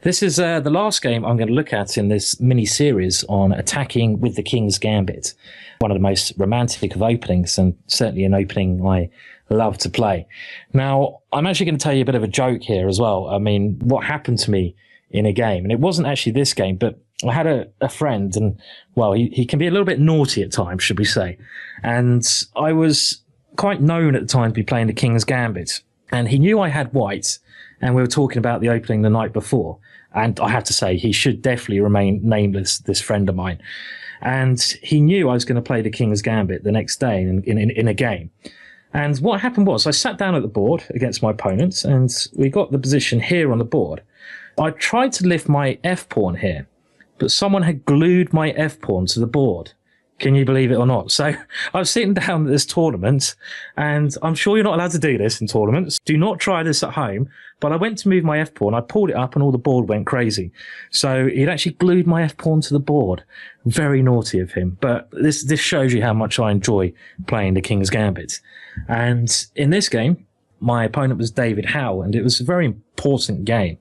This is the last game I'm going to look at in this mini-series on attacking with the King's Gambit. One of the most romantic of openings, and certainly an opening I love to play. Now, I'm actually going to tell you a bit of a joke here as well. I mean, what happened to me in a game, and it wasn't actually this game, but I had a friend, and, well, he can be a little bit naughty at times, should we say. And I was quite known at the time to be playing the King's Gambit. And he knew I had white, and we were talking about the opening the night before. And I have to say, he should definitely remain nameless, this friend of mine. And he knew I was going to play the King's Gambit the next day in a game. And what happened was I sat down at the board against my opponent, and we got the position here on the board. I tried to lift my F-pawn here, but someone had glued my F-pawn to the board. Can you believe it or not? So I was sitting down at this tournament, and I'm sure you're not allowed to do this in tournaments. Do not try this at home. But I went to move my F-pawn, I pulled it up, and all the board went crazy. So he'd actually glued my F-pawn to the board. Very naughty of him. But this shows you how much I enjoy playing the King's Gambit. And in this game, my opponent was David Howe, and it was a very important game.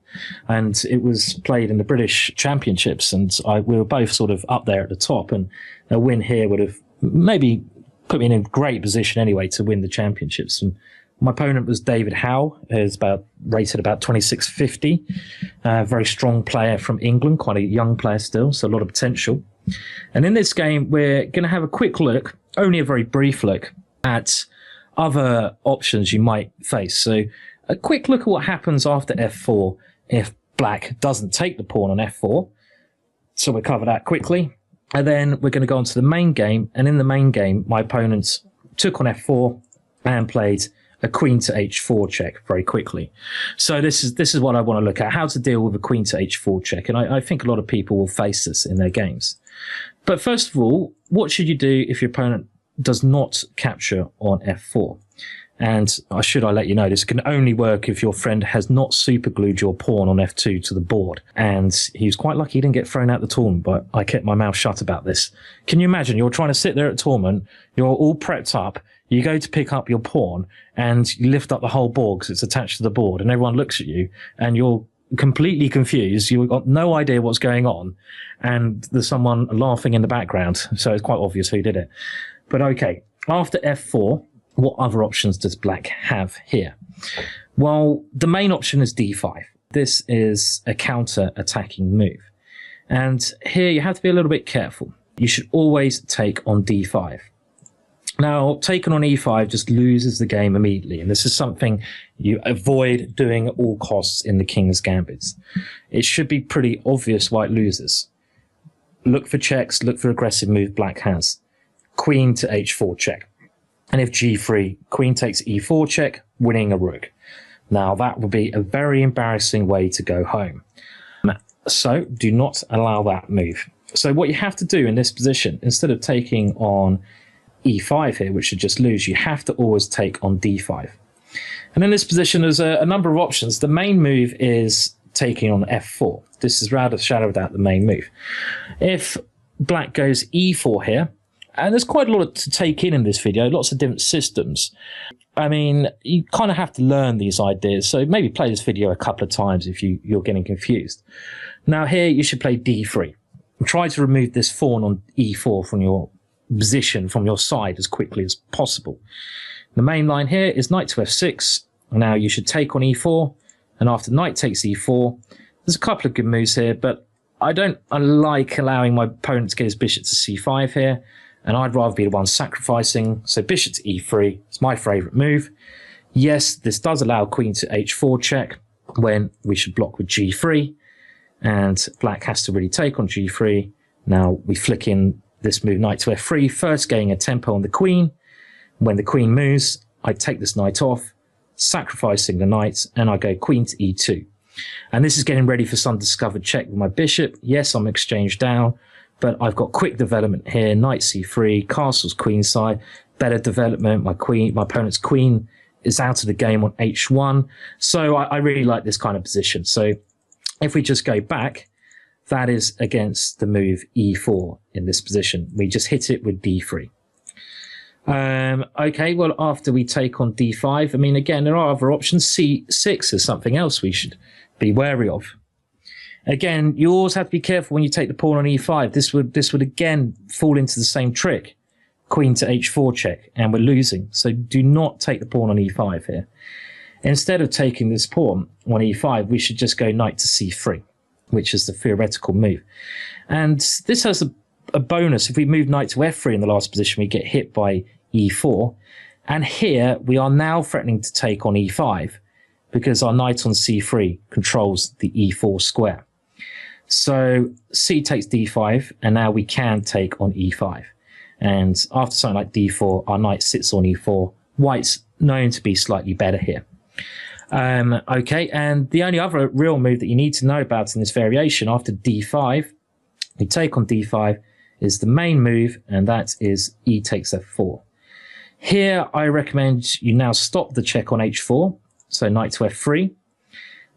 And it was played in the British Championships, and we were both sort of up there at the top, and a win here would have maybe put me in a great position anyway to win the championships. And my opponent was David Howe, who's rated about 2650. Very strong player from England, quite a young player still, so a lot of potential. And in this game, we're going to have a quick look, only a very brief look, at other options you might face. So a quick look at what happens after f4 if black doesn't take the pawn on f4. So we'll cover that quickly. And then we're going to go on to the main game. And in the main game, my opponent took on f4 and played a queen to h4 check very quickly. So this is what I want to look at, how to deal with a queen to h4 check. And I think a lot of people will face this in their games. But first of all, what should you do if your opponent does not capture on f4? And I let you know, this can only work if your friend has not superglued your pawn on f2 to the board. And he was quite lucky he didn't get thrown out the tournament, but I kept my mouth shut about this. Can you imagine, you're trying to sit there at a tournament, you're all prepped up, you go to pick up your pawn, and you lift up the whole board because it's attached to the board, and everyone looks at you, and you're completely confused, you've got no idea what's going on, and there's someone laughing in the background, so it's quite obvious who did it. But okay, after f4, what other options does black have here? Well, the main option is d5. This is a counter-attacking move. And here you have to be a little bit careful. You should always take on d5. Now, taking on e5 just loses the game immediately, and this is something you avoid doing at all costs in the King's Gambits. It should be pretty obvious why it loses. Look for checks, look for aggressive move black has. Queen to h4 check. And if g3, queen takes e4 check, winning a rook. Now, that would be a very embarrassing way to go home. So, do not allow that move. So, what you have to do in this position, instead of taking on e5 here, which should just lose, you have to always take on d5. And in this position, there's a number of options. The main move is taking on f4. This is rather shadowed out the main move. If black goes e4 here, and there's quite a lot to take in this video, lots of different systems. I mean, you kind of have to learn these ideas, so maybe play this video a couple of times if you're getting confused. Now here, you should play d3. Try to remove this pawn on e4 from your position, from your side, as quickly as possible. The main line here is knight to f6. Now you should take on e4, and after knight takes e4, there's a couple of good moves here, but I like allowing my opponent to get his bishop to c5 here, and I'd rather be the one sacrificing. So bishop to e3 is my favourite move. Yes, this does allow queen to h4 check when we should block with g3, and black has to really take on g3. Now we flick in this move, knight to f3, first gaining a tempo on the queen. When the queen moves, I take this knight off, sacrificing the knight, and I go queen to e2. And this is getting ready for some discovered check with my bishop. Yes, I'm exchanged down, but I've got quick development here, knight c3, castle's queenside, better development. My opponent's queen is out of the game on h1. So I really like this kind of position. So if we just go back, that is against the move e4 in this position. We just hit it with d3. Okay, well, after we take on d5, I mean, again, there are other options. c6 is something else we should be wary of. Again, you always have to be careful when you take the pawn on e5. This would again fall into the same trick. Queen to h4 check, and we're losing. So do not take the pawn on e5 here. Instead of taking this pawn on e5, we should just go knight to c3, which is the theoretical move. And this has a bonus. If we move knight to f3 in the last position, we get hit by e4. And here we are now threatening to take on e5 because our knight on c3 controls the e4 square. So c takes d5, and now we can take on e5. And after something like d4, our knight sits on e4. White's known to be slightly better here. Okay, and the only other real move that you need to know about in this variation after d5, we take on d5, is the main move, and that is e takes f4. Here, I recommend you now stop the check on h4, so knight to f3,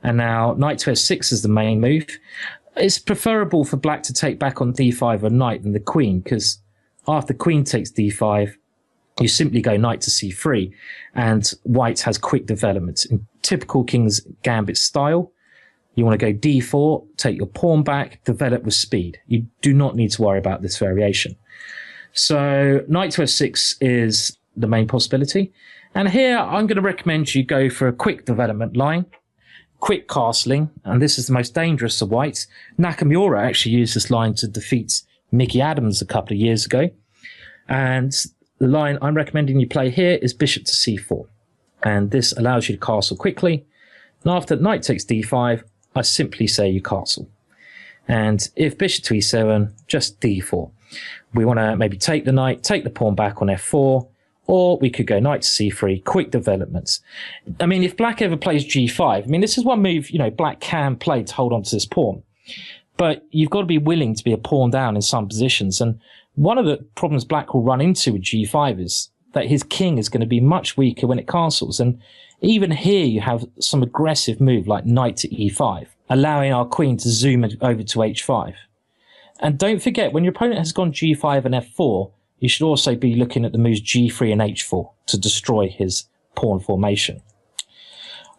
and now knight to f6 is the main move. It's preferable for black to take back on d5 a knight than the queen, because after queen takes d5, you simply go knight to c3, and white has quick development. In typical King's Gambit style, you want to go d4, take your pawn back, develop with speed. You do not need to worry about this variation. So knight to f6 is the main possibility. And here I'm going to recommend you go for a quick development line, quick castling, and this is the most dangerous of whites. Nakamura actually used this line to defeat Mickey Adams a couple of years ago. And the line I'm recommending you play here is bishop to c4. And this allows you to castle quickly. And after knight takes d5, I simply say you castle. And if bishop to e7, just d4. We want to maybe take the knight, take the pawn back on f4, or we could go knight to c3, quick developments. I mean, if black ever plays g5, I mean, this is one move, you know, black can play to hold on to this pawn. But you've got to be willing to be a pawn down in some positions. And one of the problems black will run into with g5 is that his king is going to be much weaker when it castles. And even here you have some aggressive move like knight to e5, allowing our queen to zoom over to h5. And don't forget, when your opponent has gone g5 and f4, you should also be looking at the moves g3 and h4 to destroy his pawn formation.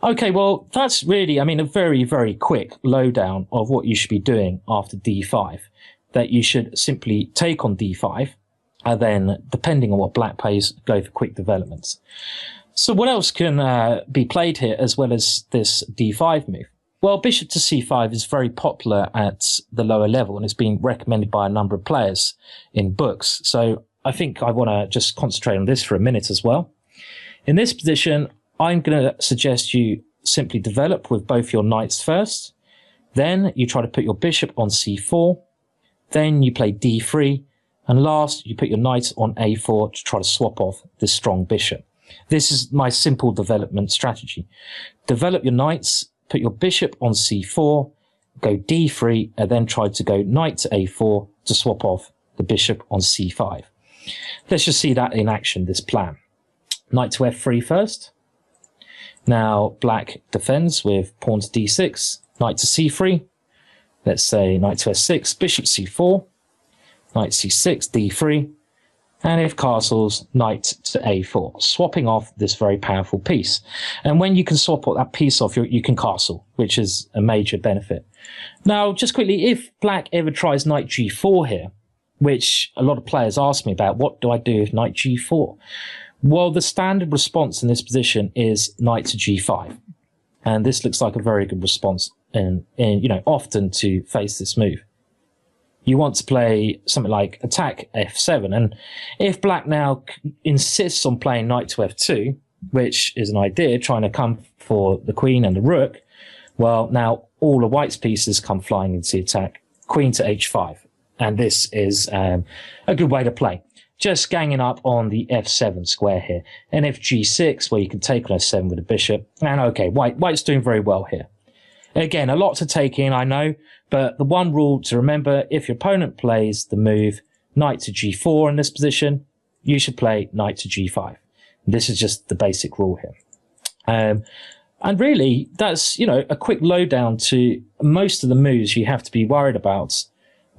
Okay, well, that's really, I mean, a very, very quick lowdown of what you should be doing after d5. That you should simply take on d5, and then, depending on what black plays, go for quick developments. So what else can be played here as well as this d5 move? Well, bishop to c5 is very popular at the lower level and it's been recommended by a number of players in books. So I think I want to just concentrate on this for a minute as well. In this position, I'm going to suggest you simply develop with both your knights first. Then you try to put your bishop on c4. Then you play d3. And last, you put your knight on a4 to try to swap off this strong bishop. This is my simple development strategy. Develop your knights, put your bishop on c4, go d3, and then try to go knight to a4 to swap off the bishop on c5. Let's just see that in action, this plan. Knight to f3 first. Now black defends with pawn to d6, knight to c3. Let's say knight to f6, bishop c4, knight c6, d3. And if castles, knight to a4, swapping off this very powerful piece. And when you can swap that piece off, you can castle, which is a major benefit. Now, just quickly, if black ever tries knight g4 here, which a lot of players ask me about, what do I do if knight g4? Well, the standard response in this position is knight to g5. And this looks like a very good response, often to face this move. You want to play something like attack f7. And if black now insists on playing knight to f2, which is an idea, trying to come for the queen and the rook, well, now all the white's pieces come flying into the attack. Queen to h5. And this is a good way to play. Just ganging up on the f7 square here. And if g6, well, you can take on f7 with a bishop. And okay, white's doing very well here. Again, a lot to take in, I know, but the one rule to remember, if your opponent plays the move knight to g4 in this position, you should play knight to g5. This is just the basic rule here. And really, that's, a quick lowdown to most of the moves you have to be worried about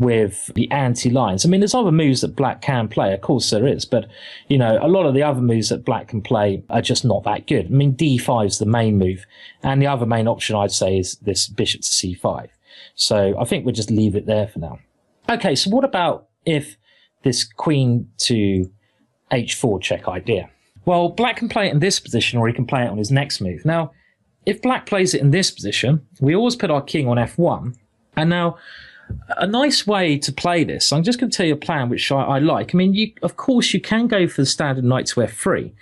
with the anti-lines. I mean, there's other moves that black can play, of course there is, but, a lot of the other moves that black can play are just not that good. I mean, d5 is the main move, and the other main option I'd say is this bishop to c5. So I think we'll just leave it there for now. Okay, so what about if this queen to h4 check idea? Well, black can play it in this position, or he can play it on his next move. Now, if black plays it in this position, we always put our king on f1. And now, a nice way to play this, I'm just going to tell you a plan which I like. I mean, of course, you can go for the standard knight to f3.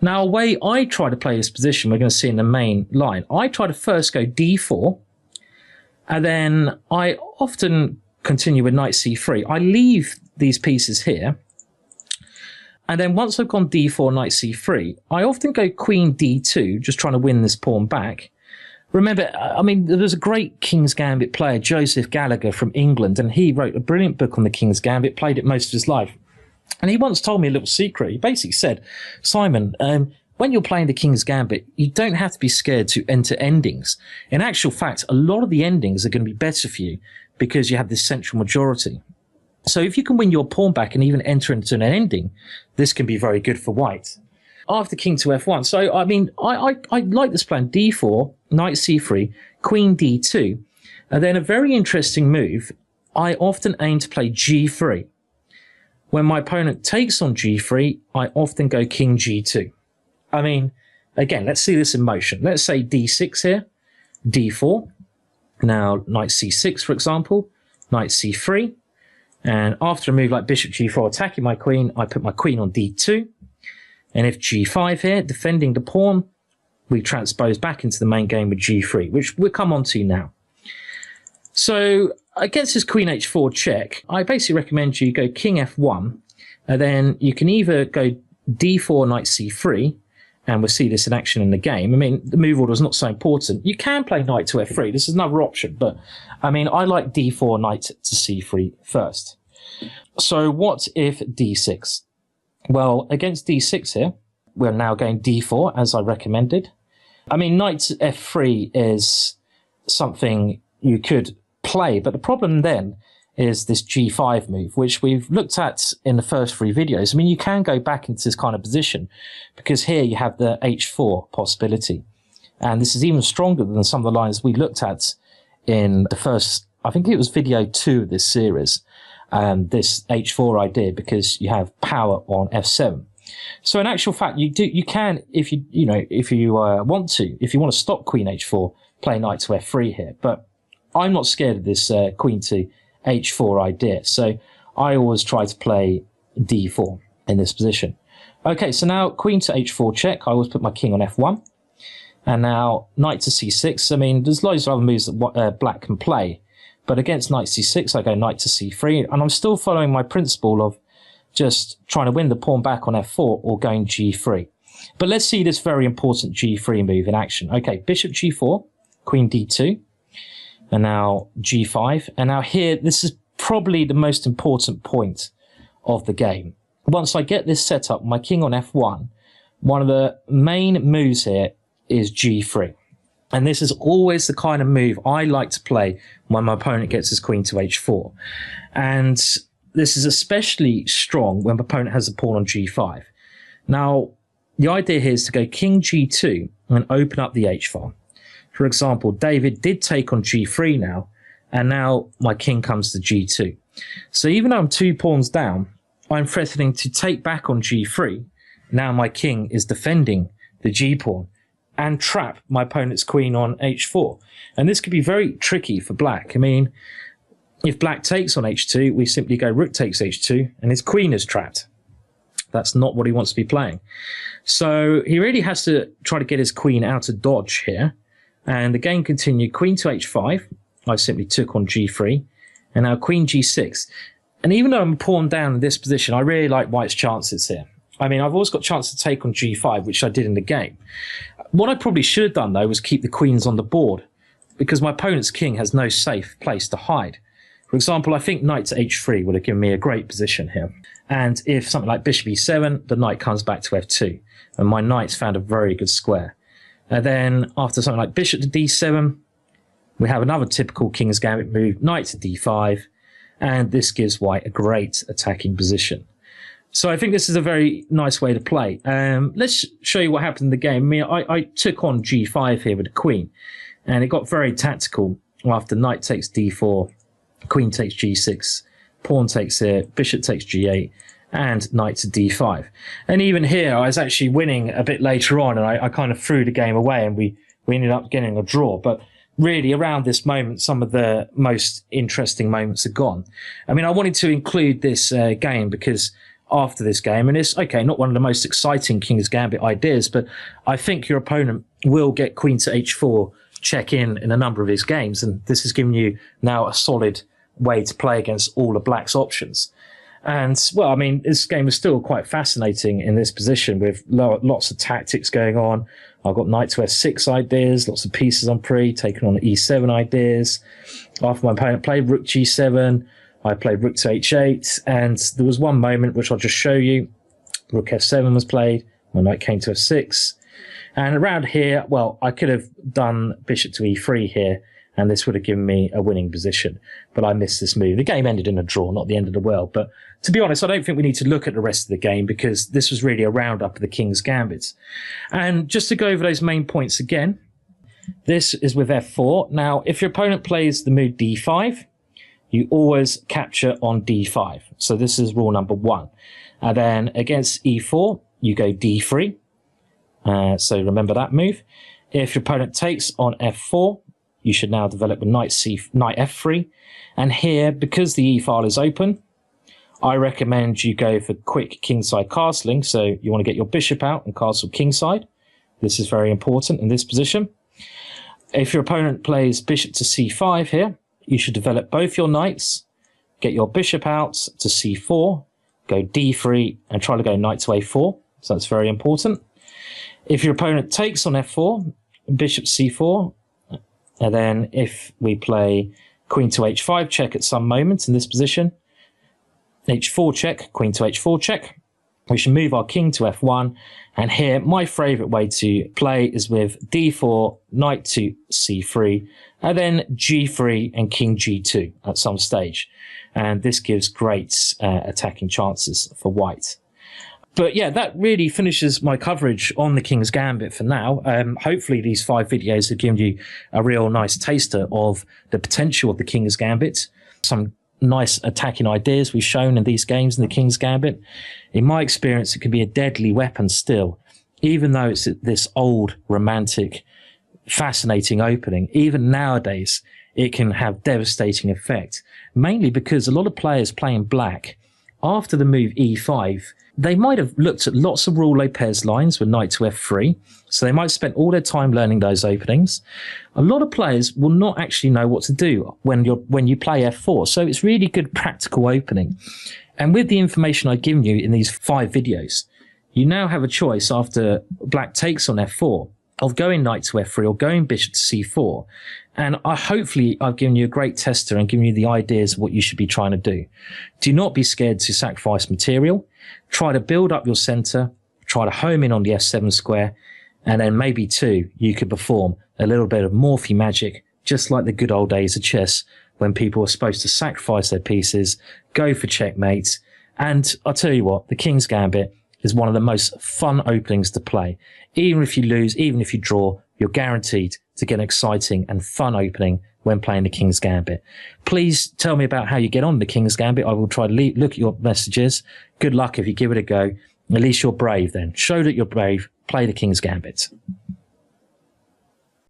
Now, a way I try to play this position, we're going to see in the main line, I try to first go d4, and then I often continue with knight c3. I leave these pieces here, and then once I've gone d4, knight c3, I often go queen d2, just trying to win this pawn back. Remember, I mean, there's a great King's Gambit player, Joseph Gallagher from England, and he wrote a brilliant book on the King's Gambit, played it most of his life. And he once told me a little secret. He basically said, Simon, when you're playing the King's Gambit, you don't have to be scared to enter endings. In actual fact, a lot of the endings are going to be better for you because you have this central majority. So if you can win your pawn back and even enter into an ending, this can be very good for white. After king to f1. So, I mean, I like this plan. d4, knight c3, queen d2. And then a very interesting move, I often aim to play g3. When my opponent takes on g3, I often go king g2. I mean, again, let's see this in motion. Let's say d6 here, d4. Now, knight c6, for example, knight c3. And after a move like bishop g4 attacking my queen, I put my queen on d2. And if g5 here, defending the pawn, we transpose back into the main game with g3, which we'll come on to now. So against this queen h4 check, I basically recommend you go king f1, and then you can either go d4, knight c3, and we'll see this in action in the game. I mean, the move order is not so important. You can play knight to f3. This is another option, but I mean, I like d4, knight to c3 first. So what if d6? Well, against d6 here, we're now going d4, as I recommended. I mean, knight to f3 is something you could play, but the problem then is this g5 move, which we've looked at in the first 3 videos. I mean, you can go back into this kind of position because here you have the h4 possibility. And this is even stronger than some of the lines we looked at in the first, I think it was video 2 of this series, this h4 idea, because you have power on f7. So in actual fact, you can, if you want to stop queen h4, play knight to f3 here. But I'm not scared of this queen to h4 idea. So I always try to play d4 in this position. Okay, so now queen to h4 check. I always put my king on f1. And now knight to c6. I mean, there's loads of other moves that black can play. But against knight c6, I go knight to c3. And I'm still following my principle of just trying to win the pawn back on f4 or going g3. But let's see this very important g3 move in action. Okay, bishop g4, queen d2. And now g5. And now here, this is probably the most important point of the game. Once I get this set up, my king on f1, one of the main moves here is g3. And this is always the kind of move I like to play when my opponent gets his queen to h4. And this is especially strong when my opponent has a pawn on g5. Now, the idea here is to go king g2 and open up the h-file. For example, David did take on g3 now, and now my king comes to g2. So even though I'm 2 pawns down, I'm threatening to take back on g3. Now my king is defending the g-pawn and trap my opponent's queen on h4. And this could be very tricky for black. I mean, if black takes on h2, we simply go rook takes h2, and his queen is trapped. That's not what he wants to be playing. So he really has to try to get his queen out of dodge here. And the game continued, queen to h5. I simply took on g3. And now queen g6. And even though I'm pawn down in this position, I really like white's chances here. I mean, I've always got a chance to take on g5, which I did in the game. What I probably should have done, though, was keep the queens on the board, because my opponent's king has no safe place to hide. For example, I think knight to h3 would have given me a great position here. And if something like bishop e7, the knight comes back to f2. And my knight's found a very good square. And then after something like bishop to d7, we have another typical King's Gambit move, knight to d5. And this gives white a great attacking position. So I think this is a very nice way to play. Let's show you what happened in the game. I mean, I took on g5 here with the queen, and it got very tactical. after knight takes d4, queen takes g6, pawn takes here, bishop takes g8, and knight to d5. And even here, I was actually winning a bit later on, and I kind of threw the game away, and we ended up getting a draw. But really, around this moment, some of the most interesting moments are gone. I mean, I wanted to include this game because after this game, and it's, okay, not one of the most exciting King's Gambit ideas, but I think your opponent will get queen to h4 check in a number of his games, and this has given you now a solid way to play against all the black's options. And, well, I mean, this game is still quite fascinating in this position with lots of tactics going on. I've got knight to f6 ideas, lots of pieces on pre, taking on e7 ideas. After my opponent played rook g7, I played rook to h8, and there was one moment which I'll just show you. Rook f7 was played, my knight came to f6. And around here, well, I could have done bishop to e3 here, and this would have given me a winning position. But I missed this move. The game ended in a draw, not the end of the world. But to be honest, I don't think we need to look at the rest of the game because this was really a roundup of the King's Gambit. And just to go over those main points again, this is with f4. Now, if your opponent plays the move d5, you always capture on d5. So this is rule number 1. And then against e4, you go d3. So remember that move. If your opponent takes on f4, you should now develop with knight f3. And here, because the e-file is open, I recommend you go for quick kingside castling. So you want to get your bishop out and castle kingside. This is very important in this position. If your opponent plays bishop to c5 here, you should develop both your knights, get your bishop out to c4, go d3, and try to go knight to a4. So that's very important. If your opponent takes on f4, bishop c4, and then if we play queen to h5 check at some moment in this position, h4 check, queen to h4 check, we should move our king to f1. And here, my favourite way to play is with d4, knight to c3, and then g3 and king g2 at some stage. And this gives great attacking chances for white. But yeah, that really finishes my coverage on the King's Gambit for now. Hopefully these 5 videos have given you a real nice taster of the potential of the King's Gambit. Some nice attacking ideas we've shown in these games in the King's Gambit. In my experience, it can be a deadly weapon still. Even though it's this old, romantic, fascinating opening, even nowadays, it can have devastating effect. Mainly because a lot of players playing black, after the move e5, they might have looked at lots of Rule Lopez lines with knight to f3, so they might have spent all their time learning those openings. A lot of players will not actually know what to do when you play f4, so it's really good practical opening. And with the information I've given you in these 5 videos, you now have a choice after black takes on f4 of going knight to f3 or going bishop to c4. And hopefully I've given you a great tester and given you the ideas of what you should be trying to do. Do not be scared to sacrifice material. Try to build up your center, try to home in on the f7 square, and then maybe too, you could perform a little bit of Morphy magic, just like the good old days of chess, when people were supposed to sacrifice their pieces, go for checkmates. And I'll tell you what, the King's Gambit is one of the most fun openings to play. Even if you lose, even if you draw, you're guaranteed to get an exciting and fun opening when playing the King's Gambit. Please tell me about how you get on the King's Gambit. I will try to look at your messages. Good luck if you give it a go. At least you're brave then. Show that you're brave. Play the King's Gambit.